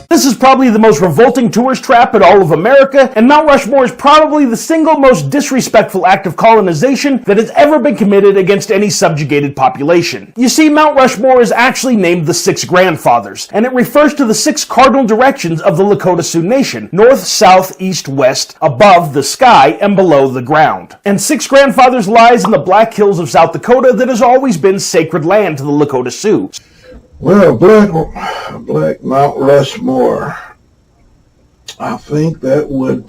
This is probably the most revolting tourist trap in all of America, and Mount Rushmore is probably the single most disrespectful act of colonization that has ever been committed against any subjugated population. You see, Mount Rushmore is actually named the Six Grandfathers, and it refers to the six cardinal directions of the Lakota Sioux Nation: north, south, east, west, above the sky, and below the ground. And Six Grandfathers lies in the Black Hills of South Dakota that has always been sacred land to the Lakota Sioux. Well, Black Mount Rushmore, I think that would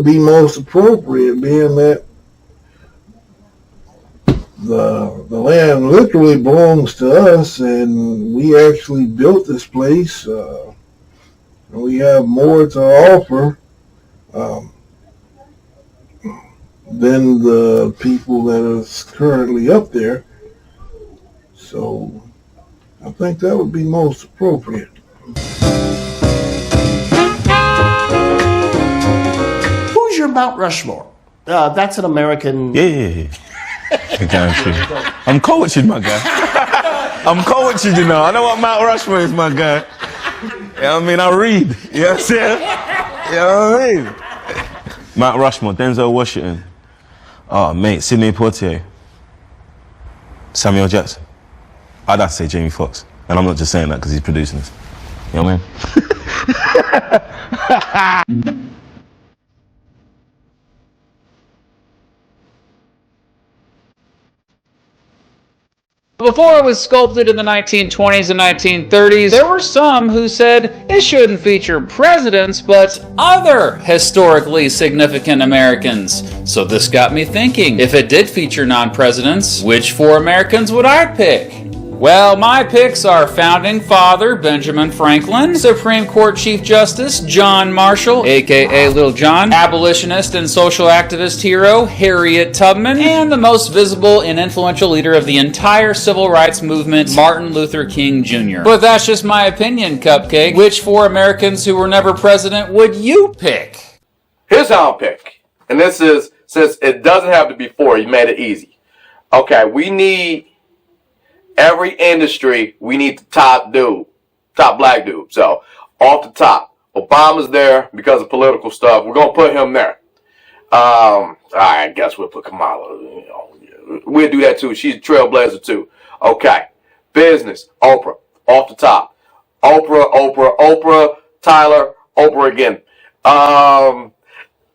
be most appropriate, being that the land literally belongs to us, and we actually built this place. And we have more to offer than the people that is currently up there. So I think that would be most appropriate. Who's your Mount Rushmore? That's an American... Yeah. I'm coaching, my guy. I'm coaching, you know. I know what Mount Rushmore is, my guy. Yeah, I mean, I read. You know what I'm saying? You know what I mean? Mount Rushmore, Denzel Washington. Oh, mate, Sidney Poitier. Samuel Jackson. I'd have to say Jamie Foxx. And I'm not just saying that because he's producing this. You know what I mean? Before it was sculpted in the 1920s and 1930s, there were some who said it shouldn't feature presidents, but other historically significant Americans. So this got me thinking, if it did feature non-presidents, which four Americans would I pick? Well, my picks are Founding Father Benjamin Franklin, Supreme Court Chief Justice John Marshall, aka Little John, abolitionist and social activist hero Harriet Tubman, and the most visible and influential leader of the entire civil rights movement, Martin Luther King Jr. But that's just my opinion, Cupcake. Which four Americans who were never president would you pick? Here's how I'll pick. And this is, since it doesn't have to be four, you made it easy. Okay, we need... every industry, we need the top black dude. So, off the top, Obama's there because of political stuff. We're going to put him there. I guess we'll put Kamala. You know, we'll do that too. She's a trailblazer too. Okay. Business, Oprah. Off the top. Oprah, Tyler, Oprah again. You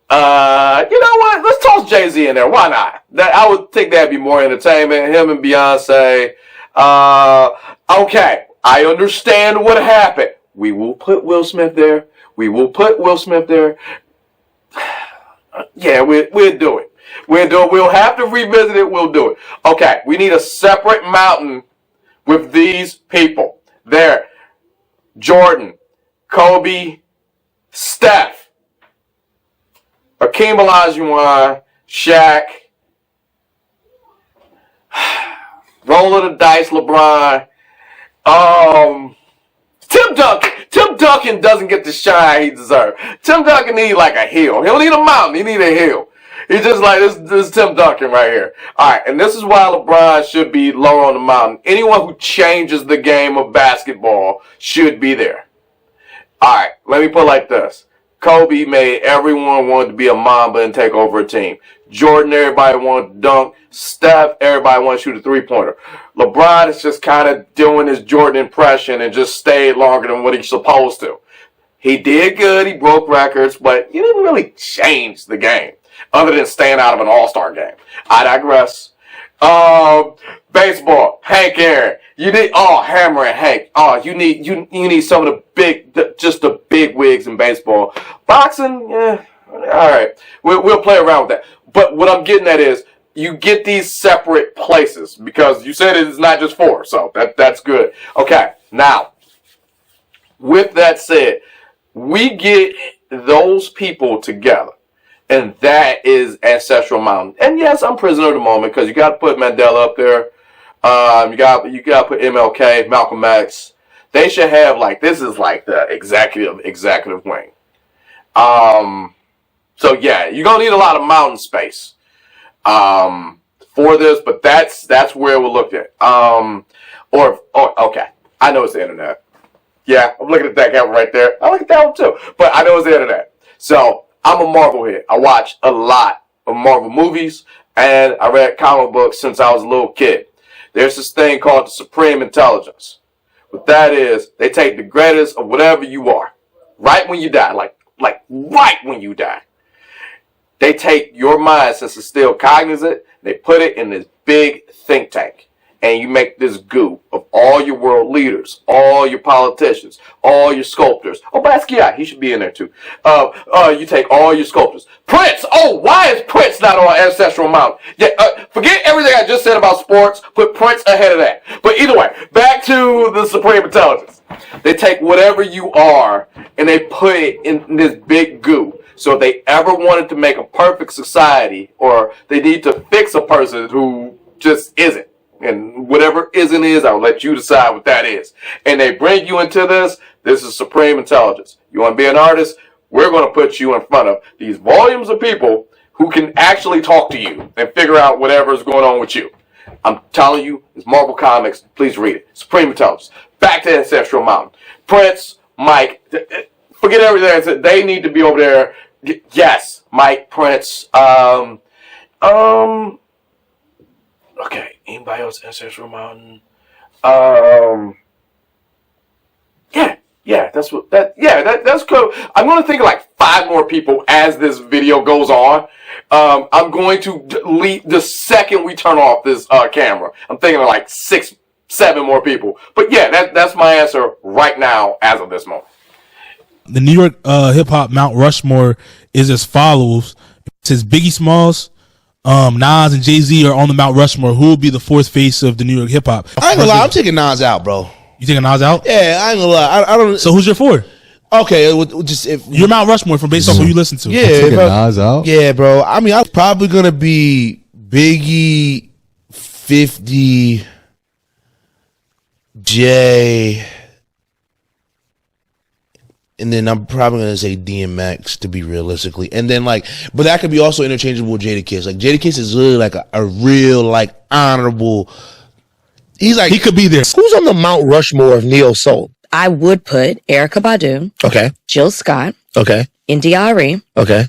know what? Let's toss Jay-Z in there. Why not? I would think that'd be more entertainment. Him and Beyonce. Okay, I understand what happened. We will put Will Smith there. Yeah, we'll do it. We'll have to revisit it. We'll do it. Okay, we need a separate mountain with these people. There. Jordan, Kobe, Steph, Hakeem Olajuwon, Shaq, roll of the dice, LeBron. Tim Duncan. Tim Duncan doesn't get the shine he deserves. Tim Duncan needs like a hill. He don't need a mountain. He need a hill. He's just like, this is Tim Duncan right here. All right, and this is why LeBron should be lower on the mountain. Anyone who changes the game of basketball should be there. All right, let me put it like this. Kobe made everyone want to be a Mamba and take over a team. Jordan, everybody wanted to dunk. Steph, everybody wanted to shoot a three-pointer. LeBron is just kind of doing his Jordan impression and just stayed longer than what he's supposed to. He did good. He broke records, but he didn't really change the game other than staying out of an all-star game. I digress. Baseball, Hank Aaron. You need Hammer and Hank. You need some of the big wigs in baseball. Boxing, all right. We'll play around with that. But what I'm getting at is you get these separate places because you said it's not just four, so that's good. Okay, now with that said, we get those people together. And that is Ancestral Mountain. And yes, I'm prisoner of the moment because you got to put Mandela up there. You got to put MLK, Malcolm X. They should have this is like the executive wing. So yeah, you're gonna need a lot of mountain space. for this, but that's where we'll look at. Okay, I know it's the internet. Yeah, I'm looking at that camera right there. I look at that one too, but I know it's the internet. So I'm a Marvel head. I watch a lot of Marvel movies, and I read comic books since I was a little kid. There's this thing called the Supreme Intelligence. What that is, they take the greatest of whatever you are, right when you die, like right when you die. They take your mind, since it's still cognizant, they put it in this big think tank. And you make this goo of all your world leaders, all your politicians, all your sculptors. Oh, Basquiat, he should be in there too. You take all your sculptors. Prince! Oh, why is Prince not on Ancestral Mountain? Yeah, forget everything I just said about sports. Put Prince ahead of that. But either way, back to the Supreme Intelligence. They take whatever you are and they put it in this big goo. So if they ever wanted to make a perfect society, or they need to fix a person who just isn't, and whatever isn't is, I'll let you decide what that is. And they bring you into this. This is Supreme Intelligence. You want to be an artist? We're going to put you in front of these volumes of people who can actually talk to you and figure out whatever is going on with you. I'm telling you, it's Marvel Comics. Please read it. Supreme Intelligence. Back to Ancestral Mountain. Prince, Mike, forget everything. They need to be over there. Yes, Mike, Prince. Okay, anybody else? Ancestral Mountain. That's cool. I'm going to think of like 5 more people as this video goes on. I'm going to delete the second we turn off this camera. I'm thinking of like 6, 7 more people. But yeah, that's my answer right now as of this moment. The New York hip hop Mount Rushmore is as follows. It says Biggie Smalls, Nas and Jay-Z are on the Mount Rushmore. Who will be the 4th face of the New York hip hop? I ain't gonna lie, I'm taking Nas out, bro. You taking Nas out? Yeah, I ain't gonna lie. I don't. So who's your 4? Okay, just if you're Mount Rushmore from based off who you listen to. Yeah, bro. Nas out. Yeah, bro. I mean, I'm probably gonna be Biggie, 50, Jay, and then I'm probably gonna say DMX to be realistically, and then but that could be also interchangeable with Jadakiss. Like Jadakiss is really like a real honorable. He's like, he could be there. Who's on the Mount Rushmore of neo soul? I would put Erykah Badu. Okay. Jill Scott. Okay. India.Arie. Okay.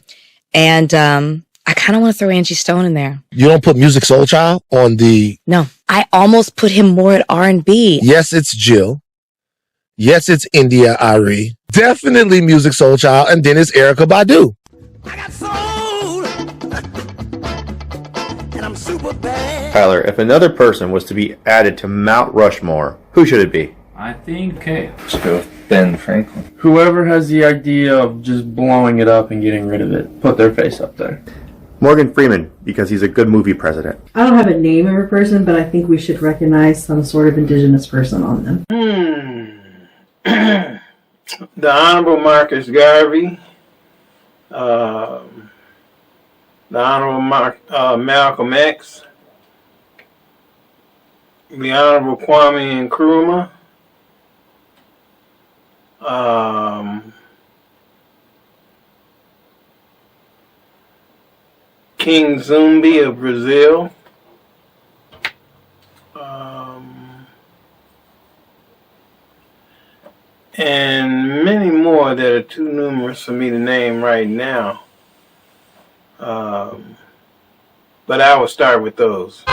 And I kind of want to throw Angie Stone in there. You don't put Music Soul Child on the... No. I almost put him more at R&B. Yes, it's Jill. Yes, it's India.Arie. Definitely Music Soul Child. And then it's Erykah Badu. I got soul, and I'm super bad. Tyler, if another person was to be added to Mount Rushmore, who should it be? I think, let's go with Ben Franklin. whoever has the idea of just blowing it up and getting rid of it, put their face up there. Morgan Freeman, because he's a good movie president. I don't have a name of a person, but I think we should recognize some sort of indigenous person on them. The Honorable Marcus Garvey, the Honorable Malcolm X, the Honorable Kwame Nkrumah, King Zumbi of Brazil, and many more that are too numerous for me to name right now. But I will start with those.